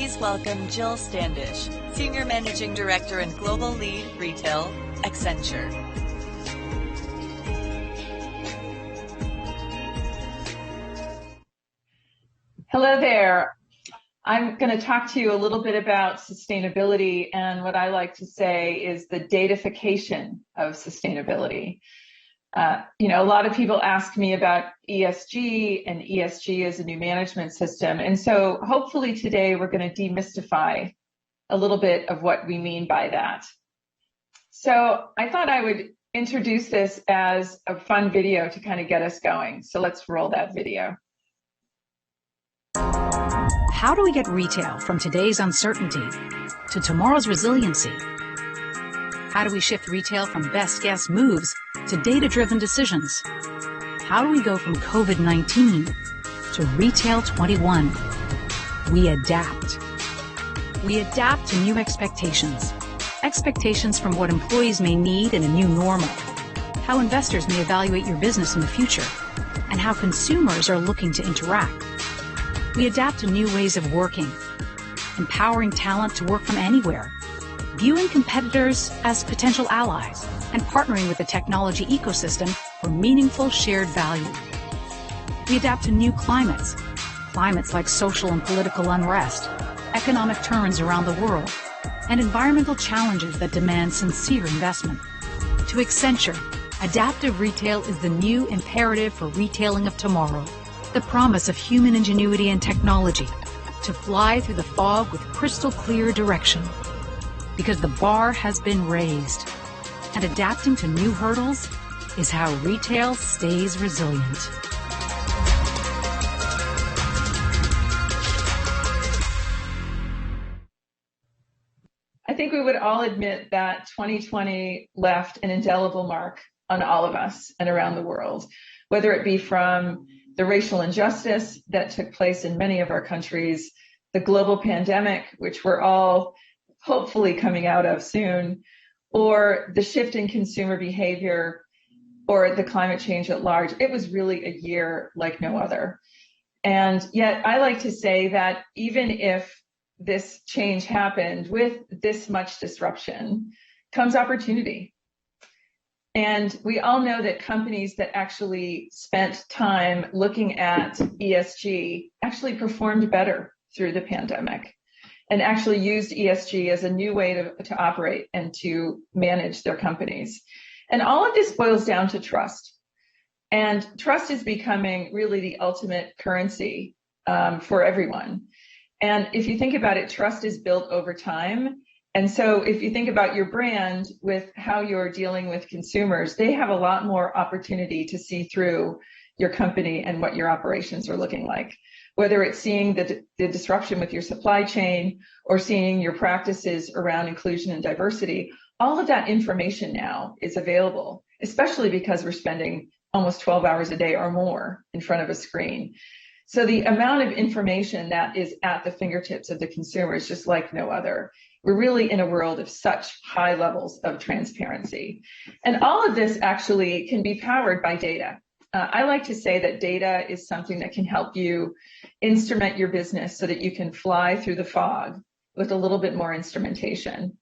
Please welcome Jill Standish, Senior Managing Director and Global Lead Retail, Accenture. Hello there. I'm going to talk to you a little bit about sustainability, and what I like to say is the datafication of sustainability. A lot of people ask me about ESG, and ESG is a new management system. And so hopefully today we're going to demystify a little bit of what we mean by that. So I thought I would introduce this as a fun video to kind of get us going. So let's roll that video. How do we get retail from today's uncertainty to tomorrow's resiliency? How do we shift retail from best guess moves to data-driven decisions? How do we go from COVID-19 to Retail 21? We adapt. We adapt to new expectations. Expectations from what employees may need in a new normal, how investors may evaluate your business in the future, and how consumers are looking to interact. We adapt to new ways of working, empowering talent to work from anywhere, viewing competitors as potential allies, and partnering with the technology ecosystem for meaningful shared value. We adapt to new climates like social and political unrest, economic turns around the world, and environmental challenges that demand sincere investment. To Accenture, adaptive retail is the new imperative for retailing of tomorrow, the promise of human ingenuity and technology to fly through the fog with crystal clear direction. Because the bar has been raised, and adapting to new hurdles is how retail stays resilient. I think we would all admit that 2020 left an indelible mark on all of us and around the world, whether it be from the racial injustice that took place in many of our countries, the global pandemic, which we're all hopefully coming out of soon, or the shift in consumer behavior, or the climate change at large. It was really a year like no other. And yet I like to say that even if this change happened with this much disruption, comes opportunity. And we all know that companies that actually spent time looking at ESG actually performed better through the pandemic and actually used ESG as a new way to operate and to manage their companies. And all of this boils down to trust. And trust is becoming really the ultimate currency for everyone. And if you think about it, trust is built over time. And so if you think about your brand with how you're dealing with consumers, they have a lot more opportunity to see through your company and what your operations are looking like. Whether it's seeing the disruption with your supply chain or seeing your practices around inclusion and diversity, all of that information now is available, especially because we're spending almost 12 hours a day or more in front of a screen. So the amount of information that is at the fingertips of the consumer is just like no other. We're really in a world of such high levels of transparency. And all of this actually can be powered by data. I like to say that data is something that can help you instrument your business so that you can fly through the fog with a little bit more instrumentation.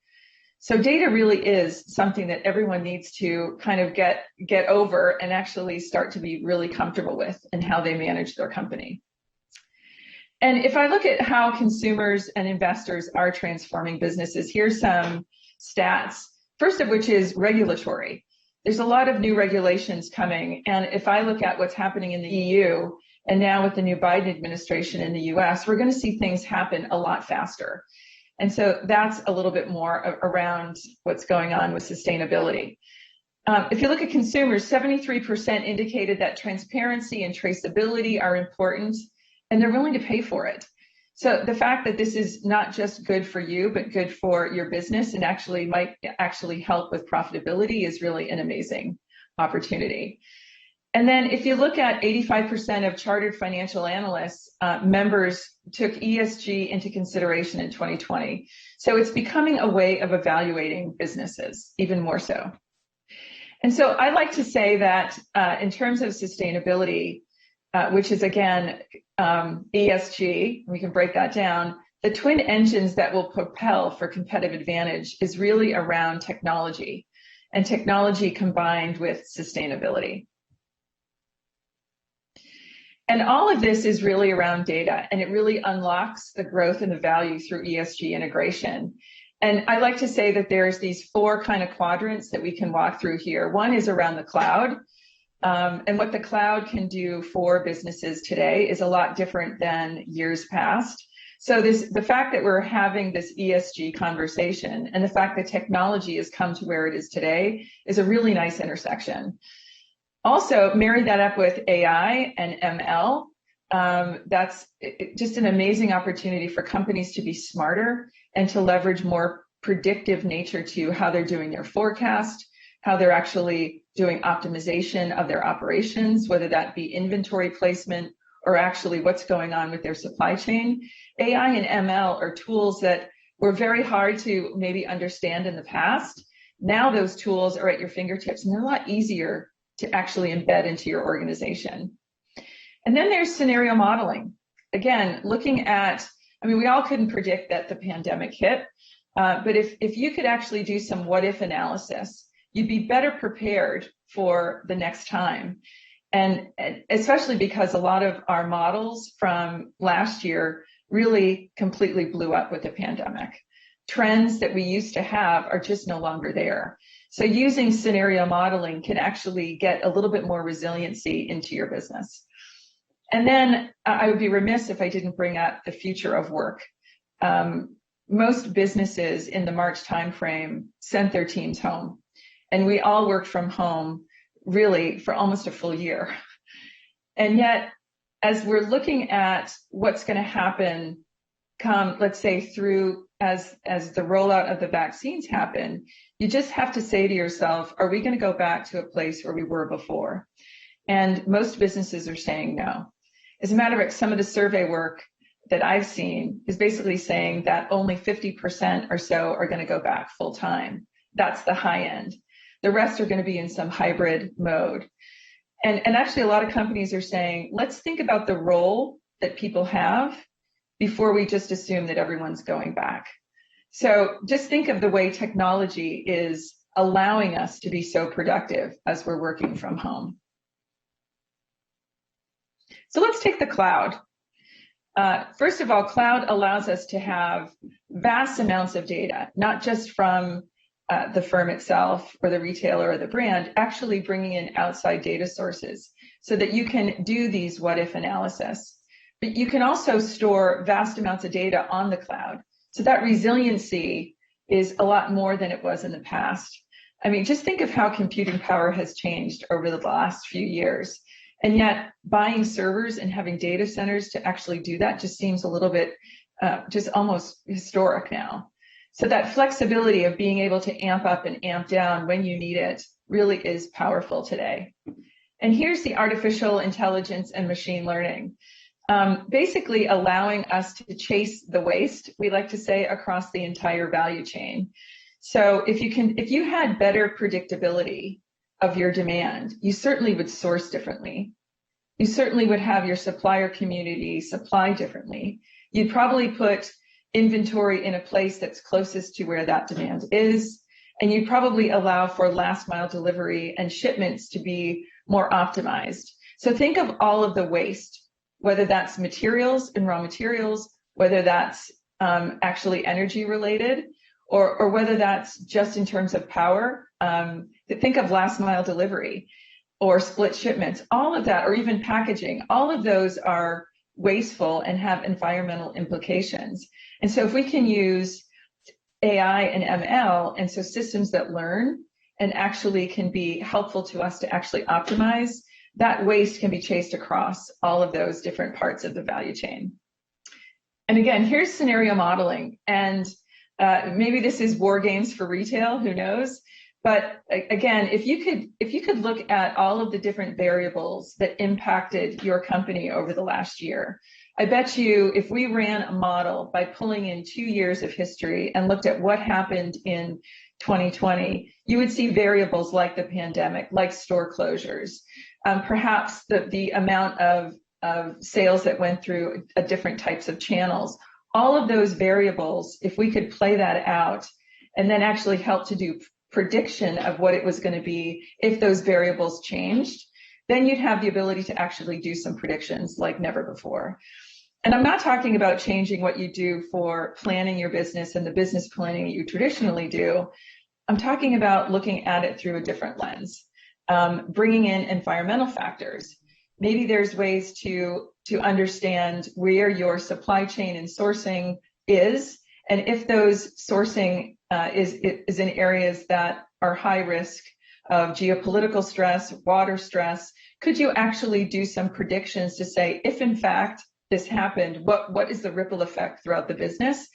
So data really is something that everyone needs to kind of get over and actually start to be really comfortable with in how they manage their company. And if I look at how consumers and investors are transforming businesses, here's some stats. First of which is regulatory. There's a lot of new regulations coming. And if I look at what's happening in the EU and now with the new Biden administration in the US, we're going to see things happen a lot faster. And so that's a little bit more around what's going on with sustainability. If you look at consumers, 73% indicated that transparency and traceability are important, and they're willing to pay for it. So the fact that this is not just good for you, but good for your business and actually might actually help with profitability is really an amazing opportunity. And then if you look at 85% of chartered financial analysts, members took ESG into consideration in 2020. So it's becoming a way of evaluating businesses, even more so. And so I like to say that in terms of sustainability, which is again, ESG, we can break that down. the twin engines that will propel for competitive advantage is really around technology, and technology combined with sustainability. And all of this is really around data, and it really unlocks the growth and the value through ESG integration. And I like to say that there's these four kind of quadrants that we can walk through here. One is around the cloud. And what the cloud can do for businesses today is a lot different than years past. So the fact that we're having this ESG conversation and the fact that technology has come to where it is today is a really nice intersection. Also, marry that up with AI and ML. That's just an amazing opportunity for companies to be smarter and to leverage more predictive nature to how they're doing their forecast, how they're actually doing optimization of their operations, whether that be inventory placement or actually what's going on with their supply chain. AI and ML are tools that were very hard to maybe understand in the past. Now those tools are at your fingertips, and they're a lot easier to actually embed into your organization. And then there's scenario modeling. Again, looking at, I mean, we all couldn't predict that the pandemic hit, but if you could actually do some what if analysis, you'd be better prepared for the next time. And especially because a lot of our models from last year really completely blew up with the pandemic. Trends that we used to have are just no longer there. So using scenario modeling can actually get a little bit more resiliency into your business. And then I would be remiss if I didn't bring up the future of work. Most businesses in the March timeframe sent their teams home, and we all worked from home really for almost a full year. And yet, as we're looking at what's going to happen come, let's say, through as the rollout of the vaccines happen, you just have to say to yourself, are we going to go back to a place where we were before? And most businesses are saying no. As a matter of fact, some of the survey work that I've seen is basically saying that only 50% or so are going to go back full time. That's the high end. The rest are going to be in some hybrid mode. And actually, a lot of companies are saying, let's think about the role that people have before we just assume that everyone's going back. So just think of the way technology is allowing us to be so productive as we're working from home. So let's take the cloud. First of all, cloud allows us to have vast amounts of data, not just from the firm itself or the retailer or the brand, actually bringing in outside data sources so that you can do these what if analysis. But you can also store vast amounts of data on the cloud. So that resiliency is a lot more than it was in the past. I mean, just think of how computing power has changed over the last few years. And yet buying servers and having data centers to actually do that just seems a little bit just almost historic now. So that flexibility of being able to amp up and amp down when you need it really is powerful today. And here's the artificial intelligence and machine learning, basically allowing us to chase the waste, we like to say, across the entire value chain. So if you had better predictability of your demand, you certainly would source differently. You certainly would have your supplier community supply differently. You'd probably put inventory in a place that's closest to where that demand is, and you'd probably allow for last mile delivery and shipments to be more optimized. So think of all of the waste, whether that's materials and raw materials, whether that's actually energy related, or whether that's just in terms of power. Think of last mile delivery or split shipments, all of that, or even packaging. All of those are wasteful and have environmental implications. And so if we can use AI and ML, and so systems that learn and actually can be helpful to us to actually optimize, that waste can be chased across all of those different parts of the value chain. And again, here's scenario modeling. And maybe this is war games for retail, who knows? But again, if you could look at all of the different variables that impacted your company over the last year, I bet you if we ran a model by pulling in 2 years of history and looked at what happened in 2020, you would see variables like the pandemic, like store closures, perhaps the amount of sales that went through different types of channels. all of those variables, if we could play that out and then actually help to do prediction of what it was going to be if those variables changed, then you'd have the ability to actually do some predictions like never before. And I'm not talking about changing what you do for planning your business and the business planning you traditionally do. I'm talking about looking at it through a different lens, bringing in environmental factors. Maybe there's ways to understand where your supply chain and sourcing is, and if those sourcing is in areas that are high risk of geopolitical stress, water stress, could you actually do some predictions to say, if in fact this happened, what is the ripple effect throughout the business?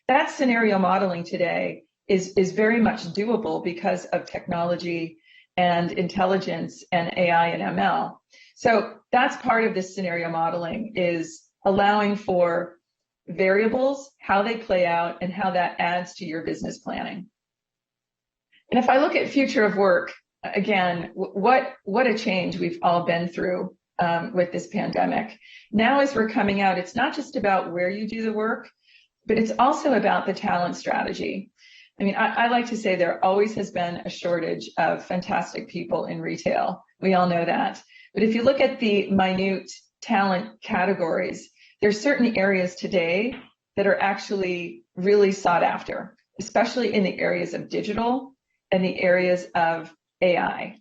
That scenario modeling today is very much doable because of technology and intelligence and AI and ML. So that's part of this scenario modeling, is allowing for variables, how they play out, and how that adds to your business planning. And if I look at future of work, again, what a change we've all been through with this pandemic. Now, as we're coming out, it's not just about where you do the work, but it's also about the talent strategy. I mean, I like to say there always has been a shortage of fantastic people in retail. We all know that. But if you look at the minute talent categories, there's certain areas today that are actually really sought after, especially in the areas of digital and the areas of AI.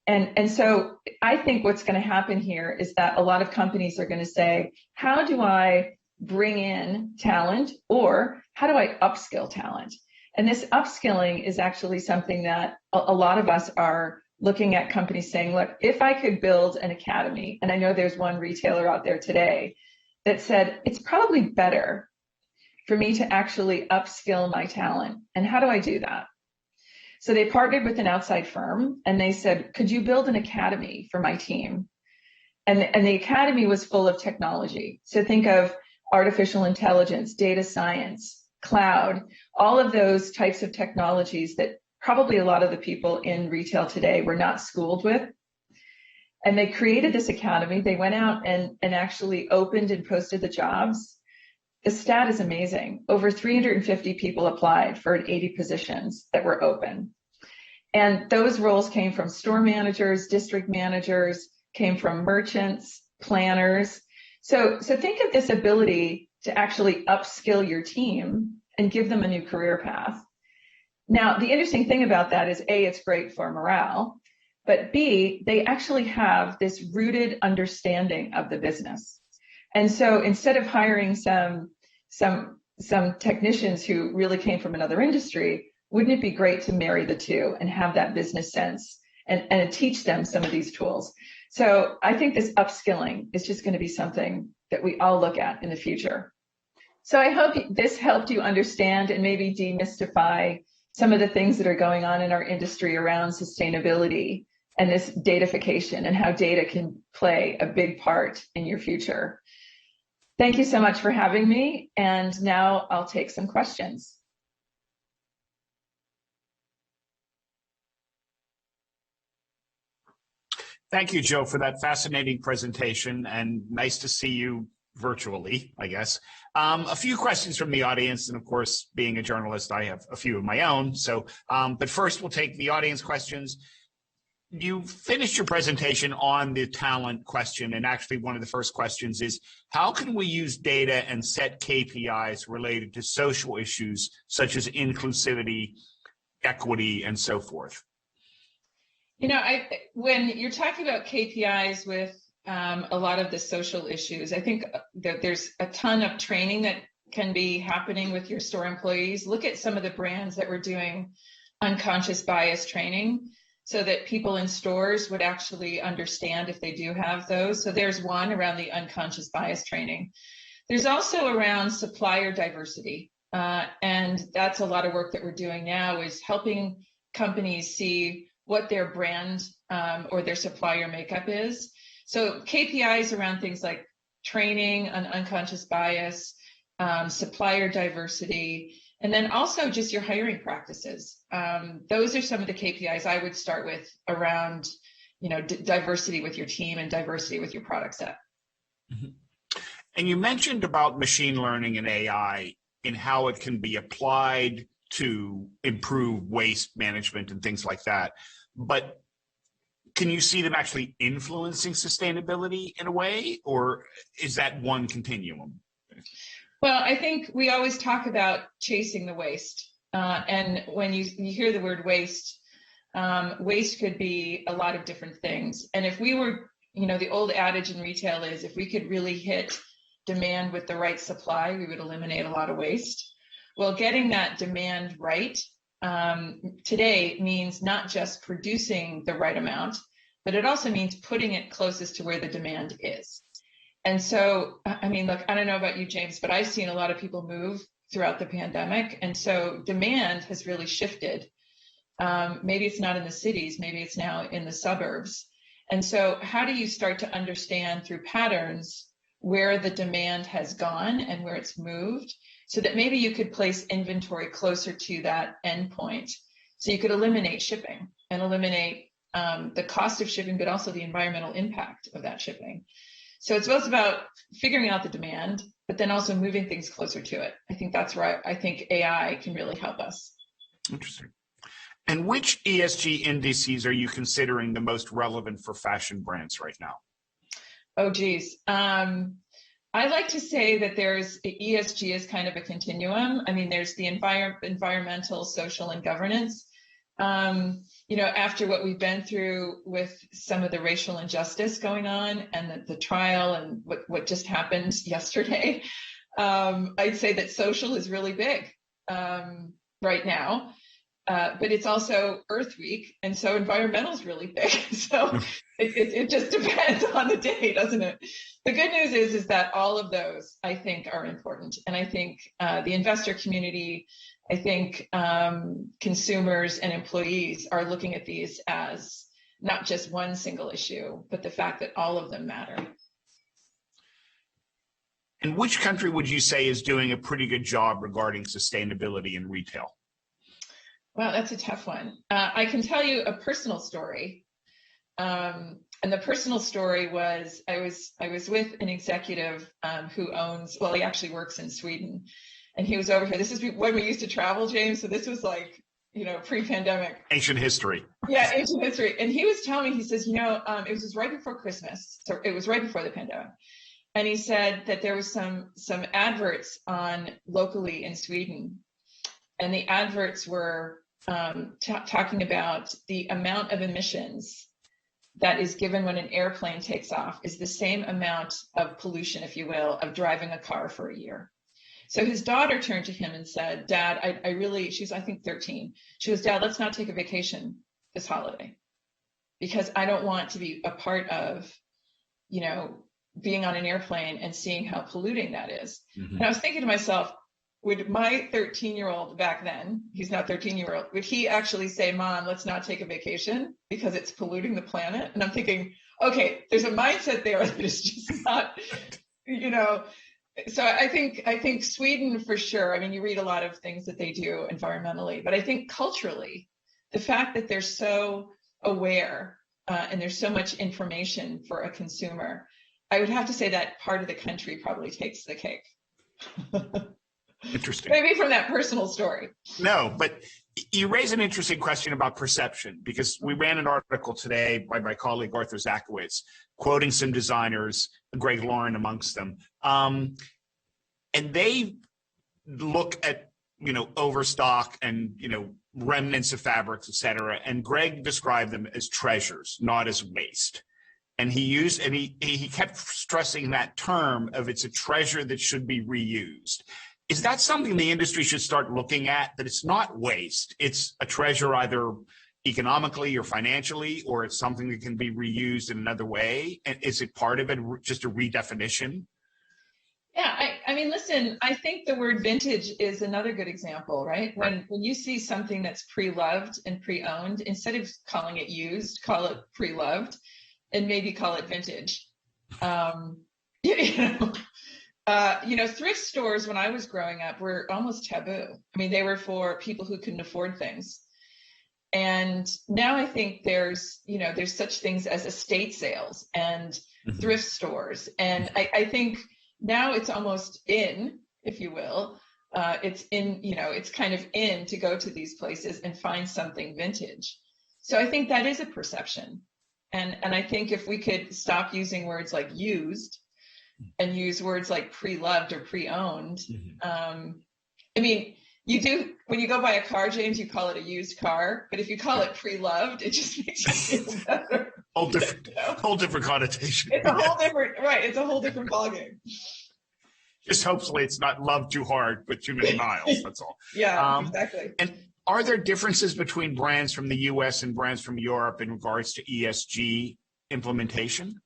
And so I think what's going to happen here is that a lot of companies are going to say, how do I bring in talent, or how do I upskill talent? And this upskilling is actually something that a lot of us are looking at companies saying, look, if I could build an academy, and I know there's one retailer out there today that said, it's probably better for me to actually upskill my talent. And how do I do that? So they partnered with an outside firm and they said, could you build an academy for my team? And the academy was full of technology. So think of artificial intelligence, data science, cloud, all of those types of technologies that probably a lot of the people in retail today were not schooled with. And they created this academy. They went out and actually opened and posted the jobs. The stat is amazing. Over 350 people applied for 80 positions that were open. And those roles came from store managers, district managers, came from merchants, planners. So think of this ability to actually upskill your team and give them a new career path. Now, the interesting thing about that is, A, it's great for morale, but B, they actually have this rooted understanding of the business. And so instead of hiring some technicians who really came from another industry, wouldn't it be great to marry the two and have that business sense and teach them some of these tools? So I think this upskilling is just going to be something that we all look at in the future. So I hope this helped you understand and maybe demystify some of the things that are going on in our industry around sustainability and this datafication and how data can play a big part in your future. Thank you so much for having me. And now I'll take some questions. Thank you, Joe, for that fascinating presentation, and nice to see you virtually, I guess. A few questions from the audience, and of course, being a journalist, I have a few of my own. So, but first we'll take the audience questions. You finished your presentation on the talent question, and actually one of the first questions is, how can we use data and set KPIs related to social issues such as inclusivity, equity, and so forth? You know, when you're talking about KPIs with a lot of the social issues, I think that there's a ton of training that can be happening with your store employees. Look at some of the brands that were doing unconscious bias training so that people in stores would actually understand if they do have those. So there's one around the unconscious bias training. There's also around supplier diversity. And that's a lot of work that we're doing now, is helping companies see what their brand or their supplier makeup is. So KPIs around things like training on unconscious bias, supplier diversity, and then also just your hiring practices. Those are some of the KPIs I would start with around, you know, diversity with your team and diversity with your product set. Mm-hmm. And you mentioned about machine learning and AI and how it can be applied to improve waste management and things like that. But can you see them actually influencing sustainability in a way, or is that one continuum? Well, I think we always talk about chasing the waste. And when you hear the word waste, waste could be a lot of different things. And if we were, the old adage in retail is if we could really hit demand with the right supply, we would eliminate a lot of waste. Well, getting that demand right today means not just producing the right amount, but it also means putting it closest to where the demand is. And so, I mean, look, I don't know about you, James, but I've seen a lot of people move throughout the pandemic. And so demand has really shifted. Maybe it's not in the cities, maybe it's now in the suburbs. And so how do you start to understand through patterns where the demand has gone and where it's moved, so that maybe you could place inventory closer to that endpoint? So you could eliminate shipping and eliminate the cost of shipping, but also the environmental impact of that shipping. So it's both about figuring out the demand, but then also moving things closer to it. I think that's where I think AI can really help us. Interesting. And which ESG indices are you considering the most relevant for fashion brands right now? Oh, geez. I like to say that there's ESG is kind of a continuum. I mean, there's the environmental, social, and governance. After what we've been through with some of the racial injustice going on and the trial and what just happened yesterday, I'd say that social is really big right now. But it's also Earth Week, and so environmental is really big. So it just depends on the day, doesn't it? The good news is that all of those, I think, are important. And I think the investor community, I think consumers and employees are looking at these as not just one single issue, but the fact that all of them matter. And which country would you say is doing a pretty good job regarding sustainability in retail? Well, that's a tough one. I can tell you a personal story. And the personal story was I was with an executive who he actually works in Sweden. And he was over here. This is when we used to travel, James. So this was like, pre-pandemic. Ancient history. Yeah, ancient history. And he was telling me, he says, it was right before Christmas. So it was right before the pandemic. And he said that there was some adverts on locally in Sweden. And the adverts were talking about the amount of emissions that is given when an airplane takes off is the same amount of pollution, if you will, of driving a car for a year. So his daughter turned to him and said, Dad, she's, I think 13. She goes, Dad, let's not take a vacation this holiday because I don't want to be a part of, being on an airplane and seeing how polluting that is. Mm-hmm. And I was thinking to myself, would my 13-year-old back then, he's now 13-year-old, would he actually say, Mom, let's not take a vacation because it's polluting the planet? And I'm thinking, okay, there's a mindset there that is just not, So I think Sweden for sure. I mean, you read a lot of things that they do environmentally, but I think culturally, the fact that they're so aware and there's so much information for a consumer, I would have to say that part of the country probably takes the cake. Interesting. Maybe from that personal story. No, but you raise an interesting question about perception, because we ran an article today by my colleague Arthur Zakowitz, quoting some designers, Greg Lauren amongst them. And they look at, overstock and, remnants of fabrics, et cetera. And Greg described them as treasures, not as waste. And he kept stressing that term of it's a treasure that should be reused. Is that something the industry should start looking at, that it's not waste, it's a treasure either economically or financially, or it's something that can be reused in another way? And is it part of it, just a redefinition? Yeah, I mean, listen, I think the word vintage is another good example, right? When you see something that's pre-loved and pre-owned, instead of calling it used, call it pre-loved and maybe call it vintage. Thrift stores when I was growing up were almost taboo. I mean, they were for people who couldn't afford things. And now I think there's such things as estate sales and thrift stores. And I think, Now it's almost in, if you will. It's in, it's kind of in to go to these places and find something vintage. So I think that is a perception. And I think if we could stop using words like used and use words like pre-loved or pre-owned, I mean, you do, when you go buy a car, James, you call it a used car, but if you call it pre-loved, it just makes you feel better. Whole different connotation. It's a whole different, right, it's a whole different ballgame. Just hopefully it's not love too hard, but too many miles, that's all. Yeah, exactly. And are there differences between brands from the US and brands from Europe in regards to ESG implementation?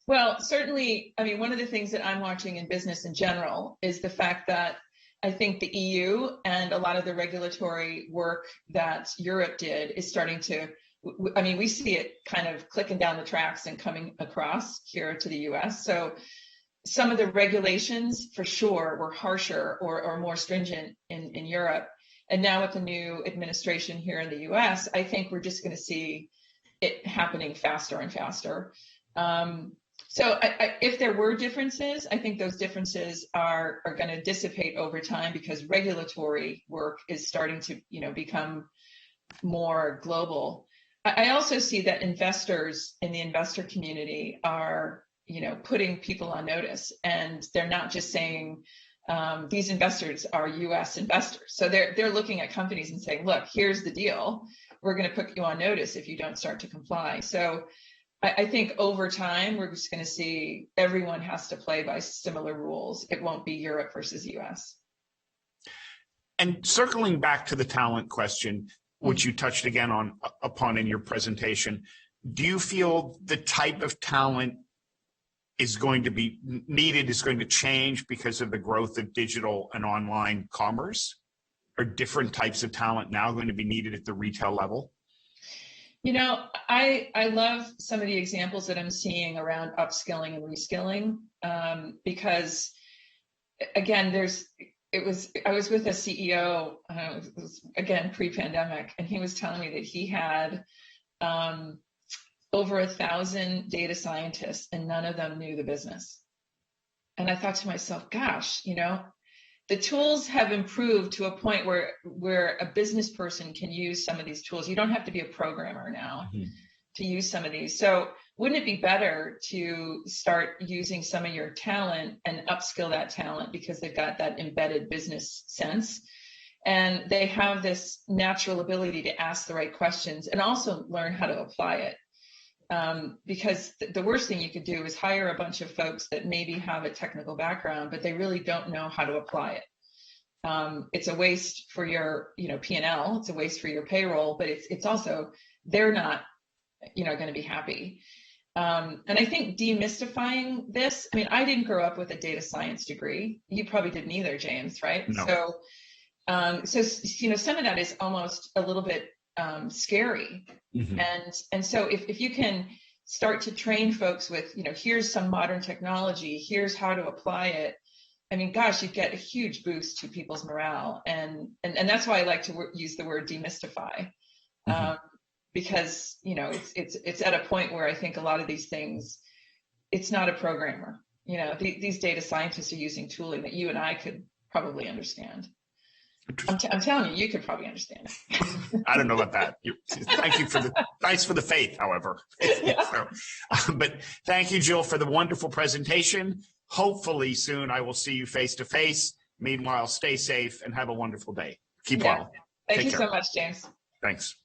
Well, certainly, I mean, one of the things that I'm watching in business in general is the fact that I think the EU and a lot of the regulatory work that Europe did is starting to, I mean, we see it kind of clicking down the tracks and coming across here to the US. So some of the regulations for sure were harsher or more stringent in Europe. And now with the new administration here in the US, I think we're just going to see it happening faster and faster. So if there were differences, I think those differences are going to dissipate over time because regulatory work is starting to, become more global. I also see that investors in the investor community are, putting people on notice, and they're not just saying these investors are US investors. So they're looking at companies and saying, look, here's the deal. We're going to put you on notice if you don't start to comply. So I think over time, we're just going to see everyone has to play by similar rules. It won't be Europe versus US. And circling back to the talent question, which you touched again upon in your presentation, do you feel the type of talent is going to be needed, is going to change because of the growth of digital and online commerce? Are different types of talent now going to be needed at the retail level? I love some of the examples that I'm seeing around upskilling and reskilling because, again, I was with a CEO, it was, again, pre-pandemic, and he was telling me that he had over 1,000 data scientists and none of them knew the business. And I thought to myself, gosh, the tools have improved to a point where a business person can use some of these tools. You don't have to be a programmer now to use some of these. So wouldn't it be better to start using some of your talent and upskill that talent because they've got that embedded business sense and they have this natural ability to ask the right questions and also learn how to apply it? Because the worst thing you could do is hire a bunch of folks that maybe have a technical background, but they really don't know how to apply it. It's a waste for your, P&L. It's a waste for your payroll, but it's also, they're not, going to be happy. And I think demystifying this, I mean, I didn't grow up with a data science degree. You probably didn't either, James, right? No. So, some of that is almost a little bit scary. And so if you can start to train folks with, here's some modern technology, here's how to apply it. I mean, gosh, you get a huge boost to people's morale. And that's why I like to use the word demystify, because, it's at a point where I think a lot of these things, it's not a programmer. These data scientists are using tooling that you and I could probably understand. I'm telling you, you could probably understand it. I don't know about that. Thanks for the faith, however. Yeah. But thank you, Jill, for the wonderful presentation. Hopefully soon I will see you face to face. Meanwhile, stay safe and have a wonderful day. Keep well. Thank you so much, James. Thanks.